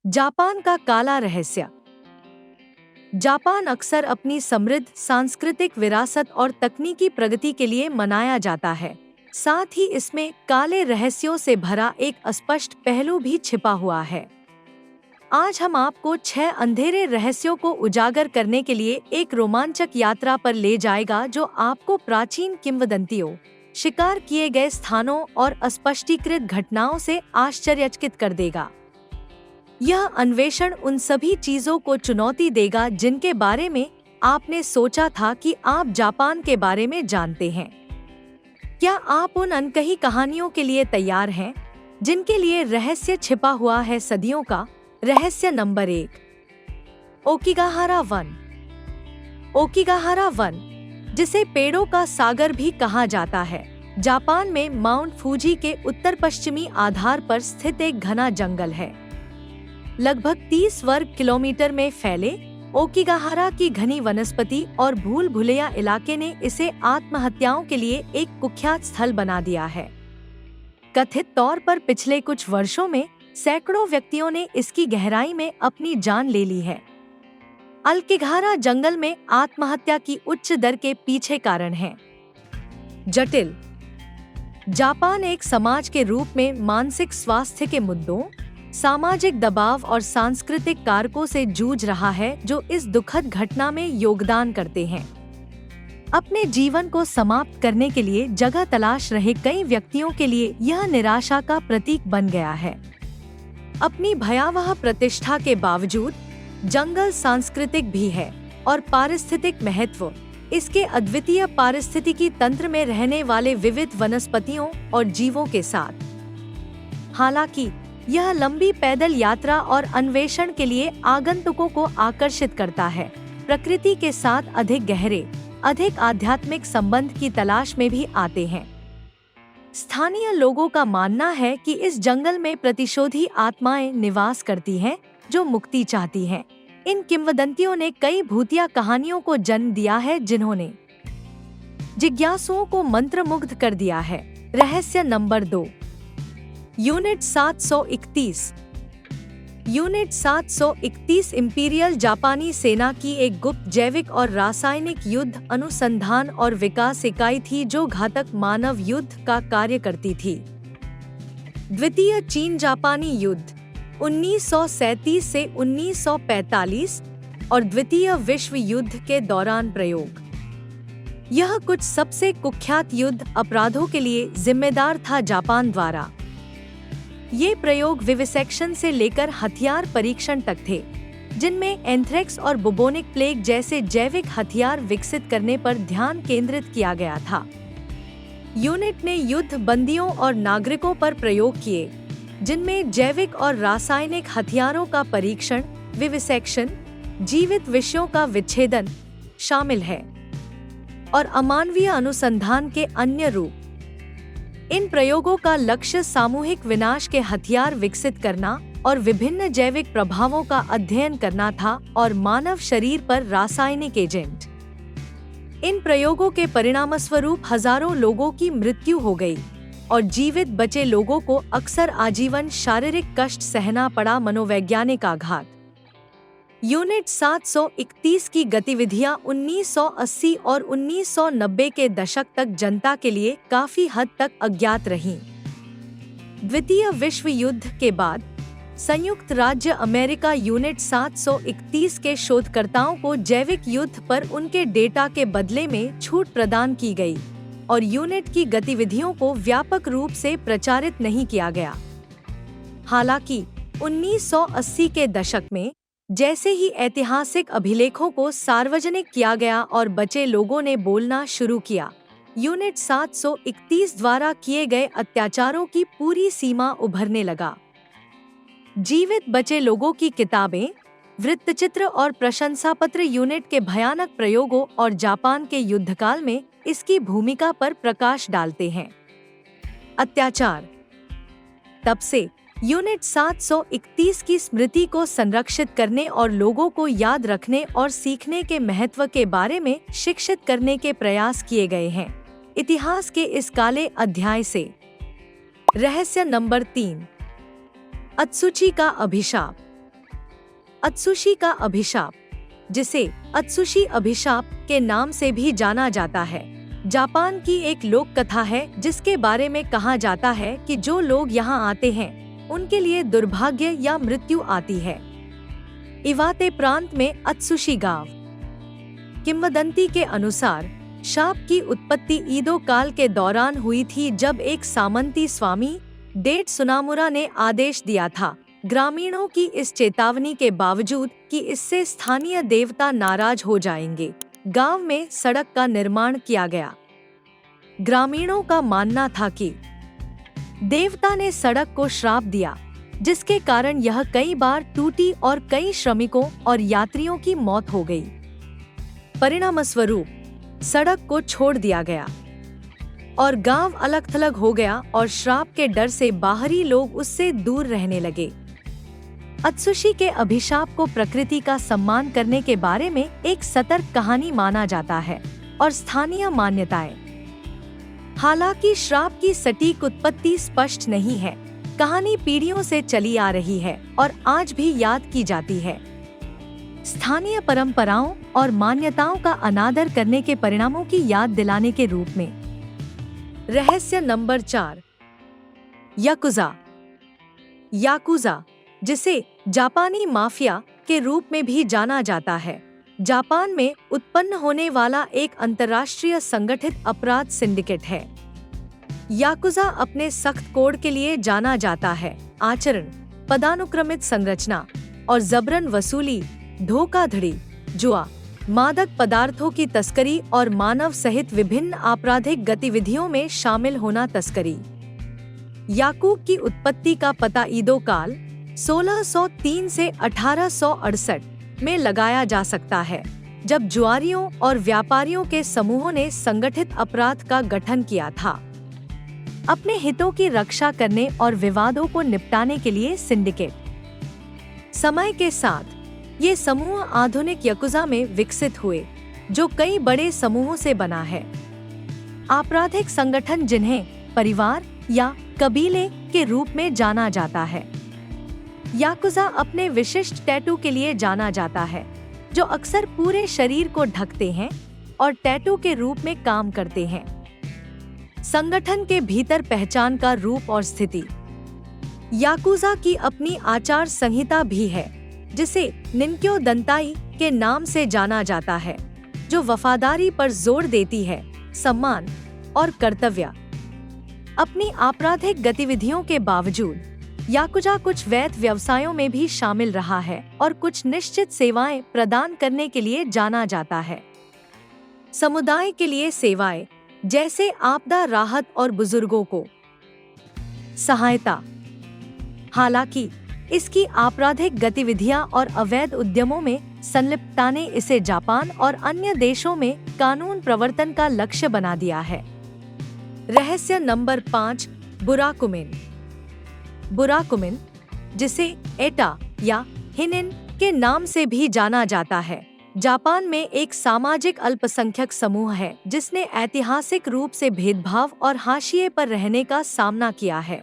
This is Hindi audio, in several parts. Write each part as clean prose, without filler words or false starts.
जापान का काला रहस्य। जापान अक्सर अपनी समृद्ध सांस्कृतिक विरासत और तकनीकी प्रगति के लिए मनाया जाता है। साथ ही इसमें काले रहस्यों से भरा एक अस्पष्ट पहलू भी छिपा हुआ है। आज हम आपको 6 अंधेरे रहस्यों को उजागर करने के लिए एक रोमांचक यात्रा पर ले जाएगा, जो आपको प्राचीन किंवदंतियों, शिकार किए गए स्थानों और अस्पष्टीकृत घटनाओं से आश्चर्यचकित कर देगा। यह अन्वेषण उन सभी चीजों को चुनौती देगा जिनके बारे में आपने सोचा था कि आप जापान के बारे में जानते हैं। क्या आप उन अनकही कहानियों के लिए तैयार हैं, जिनके लिए रहस्य छिपा हुआ है सदियों का? रहस्य number 1, Aokigahara one. Aokigahara one, जिसे पेड़ों का सागर भी कहा जाता है, जापान में माउंट फूजी के उत्तर पश्चिमी आधार पर स्थित एक घना जंगल है। लगभग 30 वर्ग किलोमीटर में फैले ओकिगाहारा की घनी वनस्पति और भूल भुलैया इलाके ने इसे आत्महत्याओं के लिए एक कुख्यात स्थल बना दिया है। कथित तौर पर पिछले कुछ वर्षों में सैकड़ों व्यक्तियों ने इसकी गहराई में अपनी जान ले ली है। ओकिगाहारा जंगल में आत्महत्या की उच्च दर के पीछे कारण है। जटिल। जापान एक समाज के रूप में मानसिक स्वास्थ्य के मुद्दों, सामाजिक दबाव और सांस्कृतिक कारकों से जूझ रहा है, जो इस दुखद घटना में योगदान करते हैं। अपने जीवन को समाप्त करने के लिए जगह तलाश रहे कई व्यक्तियों के लिए यह निराशा का प्रतीक बन गया है। अपनी भयावह प्रतिष्ठा के बावजूद जंगल सांस्कृतिक भी है और पारिस्थितिक महत्व, इसके अद्वितीय पारिस्थितिकी तंत्र में रहने वाले विविध वनस्पतियों और जीवों के साथ। हालांकि यह लंबी पैदल यात्रा और अन्वेषण के लिए आगंतुकों को आकर्षित करता है, प्रकृति के साथ अधिक गहरे, अधिक आध्यात्मिक संबंध की तलाश में भी आते हैं। स्थानीय लोगों का मानना है कि इस जंगल में प्रतिशोधी आत्माएं निवास करती हैं, जो मुक्ति चाहती हैं। इन किंवदंतियों ने कई भूतिया कहानियों को जन्म दिया है, जिन्होंने जिज्ञासुओं को मंत्रमुग्ध कर दिया है। रहस्य नंबर 2, यूनिट 731। यूनिट 731 इंपीरियल जापानी सेना की एक गुप्त जैविक और रासायनिक युद्ध अनुसंधान और विकास इकाई थी, जो घातक मानव युद्ध का कार्य करती थी। द्वितीय चीन जापानी युद्ध 1937 से 1945 और द्वितीय विश्व युद्ध के दौरान प्रयोग। यह कुछ सबसे कुख्यात युद्ध अपराधों के लिए जिम्मेदार था जापान द्वारा। ये प्रयोग विविसेक्शन से लेकर हथियार परीक्षण तक थे, जिनमें एंथ्रेक्स और बुबोनिक प्लेग जैसे जैविक हथियार विकसित करने पर ध्यान केंद्रित किया गया था। यूनिट ने युद्ध बंदियों और नागरिकों पर प्रयोग किए, जिनमें जैविक और रासायनिक हथियारों का परीक्षण, विविसेक्शन, जीवित विषयों का विच्छेदन शामिल है, और अमानवीय अनुसंधान के अन्य रूप। इन प्रयोगों का लक्ष्य सामूहिक विनाश के हथियार विकसित करना और विभिन्न जैविक प्रभावों का अध्ययन करना था, और मानव शरीर पर रासायनिक एजेंट। इन प्रयोगों के परिणामस्वरूप हजारों लोगों की मृत्यु हो गई और जीवित बचे लोगों को अक्सर आजीवन शारीरिक कष्ट सहना पड़ा। मनोवैज्ञानिक आघात। यूनिट 731 की गतिविधियां 1980 और 1990 के दशक तक जनता के लिए काफी हद तक अज्ञात रहीं। द्वितीय विश्व युद्ध के बाद संयुक्त राज्य अमेरिका यूनिट 731 के शोधकर्ताओं को जैविक युद्ध पर उनके डेटा के बदले में छूट प्रदान की गई, और यूनिट की गतिविधियों को व्यापक रूप से प्रचारित नहीं किया गया। हालांकि 1980 के दशक में जैसे ही ऐतिहासिक अभिलेखों को सार्वजनिक किया गया और बचे लोगों ने बोलना शुरू किया, यूनिट 731 द्वारा किए गए अत्याचारों की पूरी सीमा उभरने लगा। जीवित बचे लोगों की किताबें, वृत्तचित्र और प्रशंसापत्र यूनिट के भयानक प्रयोगों और जापान के युद्धकाल में इसकी भूमिका पर प्रकाश डालते हैं। अत्याचार। तब से यूनिट 731 की स्मृति को संरक्षित करने और लोगों को याद रखने और सीखने के महत्व के बारे में शिक्षित करने के प्रयास किए गए हैं। इतिहास के इस काले अध्याय से। रहस्य नंबर 3, अत्सुची का अभिशाप। अत्सुशी का अभिशाप, जिसे अत्सुशी अभिशाप के नाम से भी जाना जाता है, जापान की एक लोक कथा है जिसके बारे में कहा जाता है कि जो लोग यहाँ आते हैं उनके लिए दुर्भाग्य या मृत्यु आती है। इवाते प्रांत में अत्सुशी गांव। किंवदंती के अनुसार शाप की उत्पत्ति ईदो काल के दौरान हुई थी, जब एक सामंती स्वामी डेट सुनामुरा ने आदेश दिया था, ग्रामीणों की इस चेतावनी के बावजूद कि इससे स्थानीय देवता नाराज हो जाएंगे, गांव में सड़क का निर्माण किया गया। ग्रामीणों का मानना था कि देवता ने सड़क को श्राप दिया, जिसके कारण यह कई बार टूटी और कई श्रमिकों और यात्रियों की मौत हो गई। परिणामस्वरूप सड़क को छोड़ दिया गया और गांव अलग थलग हो गया और श्राप के डर से बाहरी लोग उससे दूर रहने लगे। अत्सुशी के अभिशाप को प्रकृति का सम्मान करने के बारे में एक सतर्क कहानी माना जाता है और स्थानीय मान्यताएं। हालांकि श्राप की सटीक उत्पत्ति स्पष्ट नहीं है, कहानी पीढ़ियों से चली आ रही है और आज भी याद की जाती है। स्थानीय परंपराओं और मान्यताओं का अनादर करने के परिणामों की याद दिलाने के रूप में। रहस्य नंबर 4, याकुजा। याकुजा, जिसे जापानी माफिया के रूप में भी जाना जाता है, जापान में उत्पन्न होने वाला एक अंतर्राष्ट्रीय संगठित अपराध सिंडिकेट है। याकुजा अपने सख्त कोड के लिए जाना जाता है, आचरण, पदानुक्रमित संरचना और जबरन वसूली, धोखाधड़ी, जुआ, मादक पदार्थों की तस्करी और मानव सहित विभिन्न आपराधिक गतिविधियों में शामिल होना तस्करी। याकूब की उत्पत्ति का पता ईदो काल 1603 से 1868 में लगाया जा सकता है, जब जुआरियों और व्यापारियों के समूहों ने संगठित अपराध का गठन किया था। अपने हितों की रक्षा करने और विवादों को निपटाने के लिए सिंडिकेट। समय के साथ ये समूह आधुनिक याकुजा में विकसित हुए, जो कई बड़े समूहों से बना है। आपराधिक संगठन जिन्हें परिवार या कबीले के रूप में जाना जाता है। याकुजा अपने विशिष्ट टैटू के लिए जाना जाता है, जो अक्सर पूरे शरीर को ढकते हैं और टैटू के रूप में काम करते हैं। संगठन के भीतर पहचान का रूप और स्थिति। याकुजा की अपनी आचार संहिता भी है, जिसे निन्क्यो दंताई के नाम से जाना जाता है, जो वफादारी पर जोर देती है, सम्मान और कर्तव्य। अपनी आपराधिक गतिविधियों के बावजूद याकुजा कुछ वैध व्यवसायों में भी शामिल रहा है और कुछ निश्चित सेवाएं प्रदान करने के लिए जाना जाता है। समुदाय के लिए सेवाएं, जैसे आपदा राहत और बुजुर्गों को सहायता। हालांकि इसकी आपराधिक गतिविधियां और अवैध उद्यमों में संलिप्तता ने इसे जापान और अन्य देशों में कानून प्रवर्तन का लक्ष्य बना दिया है। रहस्य नंबर 5, बुराकुमिन। बुराकुमिन, जिसे एटा या हिनिन के नाम से भी जाना जाता है, जापान में एक सामाजिक अल्पसंख्यक समूह है जिसने ऐतिहासिक रूप से भेदभाव और हाशिए पर रहने का सामना किया है।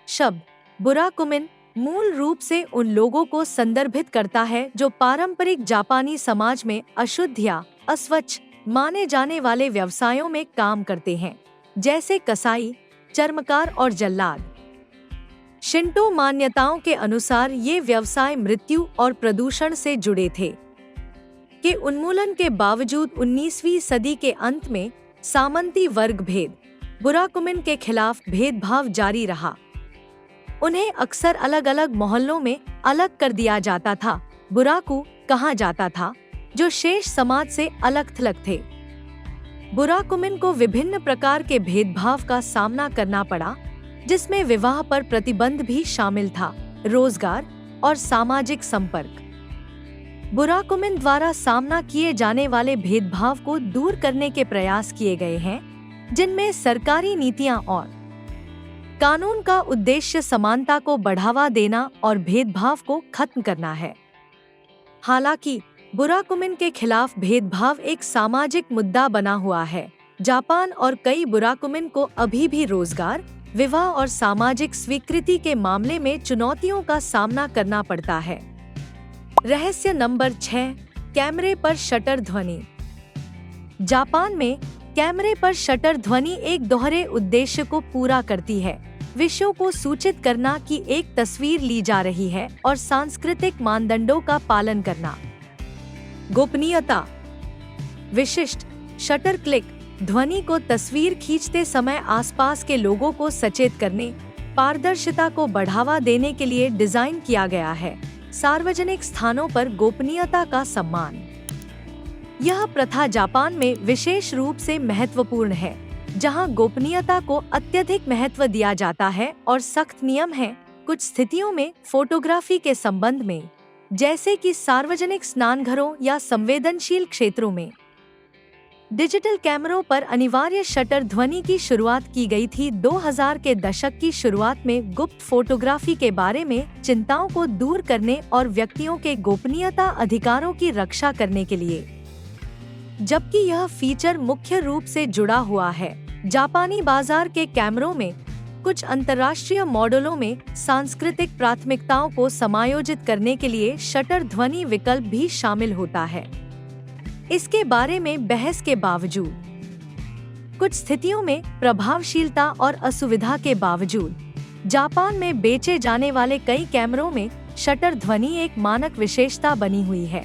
शब्द बुराकुमिन मूल रूप से उन लोगों को संदर्भित करता है जो पारंपरिक जापानी समाज में अशुद्ध या अस्वच्छ माने जाने वाले व्यवसायों में काम करते हैं, जैसे कसाई, चर्मकार और जल्लाद। शिंटो मान्यताओं के अनुसार ये व्यवसाय मृत्यु और प्रदूषण से जुड़े थे। के उन्मूलन के बावजूद 19वीं सदी के अंत में सामंती वर्ग भेद, बुराकुमिन के खिलाफ भेदभाव जारी रहा। उन्हें अक्सर अलग अलग मोहल्लों में अलग कर दिया जाता था। बुराकू कहा जाता था, जो शेष समाज से अलग थलग थे। बुराकुमिन को विभिन्न प्रकार के भेदभाव का सामना करना पड़ा, जिसमें विवाह पर प्रतिबंध भी शामिल था, रोजगार और सामाजिक संपर्क। बुराकुमिन द्वारा सामना किए जाने वाले भेदभाव को दूर करने के प्रयास किए गए हैं, जिनमें सरकारी नीतियां और कानून का उद्देश्य समानता को बढ़ावा देना और भेदभाव को खत्म करना है। हालांकि बुराकुमिन के खिलाफ भेदभाव एक सामाजिक मुद्दा बना हुआ है। जापान और कई बुराकुमिन को अभी भी रोजगार, विवाह और सामाजिक स्वीकृति के मामले में चुनौतियों का सामना करना पड़ता है। रहस्य नंबर 6, कैमरे पर शटर ध्वनि। जापान में कैमरे पर शटर ध्वनि एक दोहरे उद्देश्य को पूरा करती है, विषयों को सूचित करना कि एक तस्वीर ली जा रही है और सांस्कृतिक मानदंडों का पालन करना। गोपनीयता। विशिष्ट शटर क्लिक ध्वनि को तस्वीर खींचते समय आसपास के लोगों को सचेत करने, पारदर्शिता को बढ़ावा देने के लिए डिजाइन किया गया है। सार्वजनिक स्थानों पर गोपनीयता का सम्मान। यह प्रथा जापान में विशेष रूप से महत्वपूर्ण है, जहां गोपनीयता को अत्यधिक महत्व दिया जाता है और सख्त नियम हैं। कुछ स्थितियों में फोटोग्राफी के संबंध में, जैसे कि सार्वजनिक स्नानघरों या संवेदनशील क्षेत्रों में, डिजिटल कैमरों पर अनिवार्य शटर ध्वनि की शुरुआत की गई थी। 2000 के दशक की शुरुआत में गुप्त फोटोग्राफी के बारे में चिंताओं को दूर करने और व्यक्तियों के गोपनीयता अधिकारों की रक्षा करने के लिए, जबकि यह फीचर मुख्य रूप से जुड़ा हुआ है जापानी बाजार के कैमरों में। कुछ अंतर्राष्ट्रीय मॉडलों में सांस्कृतिक प्राथमिकताओं को समायोजित करने के लिए शटर ध्वनि विकल्प भी शामिल होता है। इसके बारे में बहस के बावजूद, कुछ स्थितियों में प्रभावशीलता और असुविधा के बावजूद, जापान में बेचे जाने वाले कई कैमरों में शटर ध्वनि एक मानक विशेषता बनी हुई है।